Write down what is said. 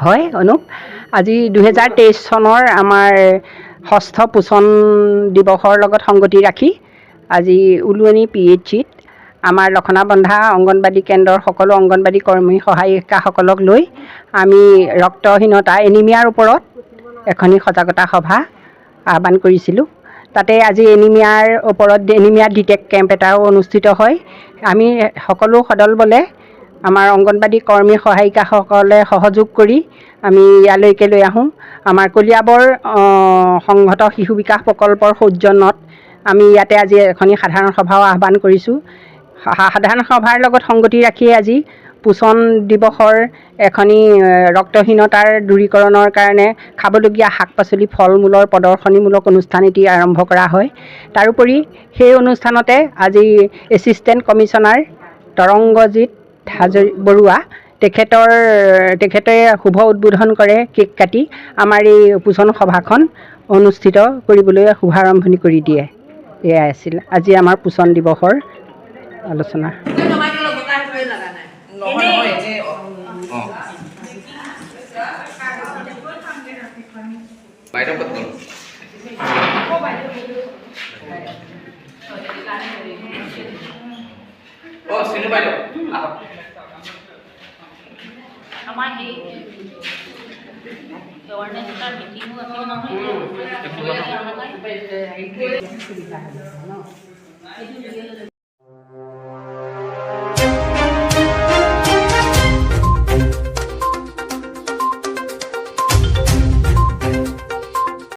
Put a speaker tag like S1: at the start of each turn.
S1: হয় অনুপ, আজি 2023 চনৰ আমাৰ ষষ্ঠ পোষণ দিৱসৰ লগত সংগতি ৰাখি আজি উলুৱনি PHCত আমাৰ লখনবন্ধা অংগনবাদী কেন্দ্ৰৰ সকলো অংগনবাদী কৰ্মী সহায়িকাসকলক লৈ আমি ৰক্তহীনতা এনিমিয়াৰ ওপৰত এখনি সজাগতা সভা আহ্বান কৰিছিলোঁ। তাতে আজি এনিমিয়াৰ ওপৰত এনিমিয়া ডিটেক্ট কেম্প এটাও অনুষ্ঠিত হয়। আমি সকলো সদল বলে আমাৰ অংগনবাদী কৰ্মী সহায়িকাসকলে সহযোগ কৰি আমি ইয়ালৈকে লৈ আহোঁ। আমাৰ কলিয়াবৰ সংহত শিশু বিকাশ প্ৰকল্পৰ সৌজন্যত আমি ইয়াতে আজি এখনি সাধাৰণ সভাও আহ্বান কৰিছোঁ। সাধাৰণ সভাৰ লগত সংগতি ৰাখি আজি পোষণ দিৱসৰ এখনি ৰক্তহীনতাৰ দূৰীকৰণৰ কাৰণে খাবলগীয়া শাক পাচলি ফল মূলৰ প্ৰদৰ্শনীমূলক অনুষ্ঠান এটি আৰম্ভ কৰা হয়। তাৰোপৰি সেই অনুষ্ঠানতে আজি এছিষ্টেণ্ট কমিশ্যনাৰ তৰংগজিৎ বৰুৱা তেখেতে শুভ উদ্বোধন কৰে কেক কাটি আমাৰ এই পোষণ সভাখন অনুষ্ঠিত কৰিবলৈ শুভাৰম্ভণি কৰি দিয়ে। এয়াই আছিল আজি আমাৰ পোষণ দিৱসৰ আলোচনা।
S2: আমাৰ এই এৱাৰনেছ এটা মিটিঙো আছিল নহয়।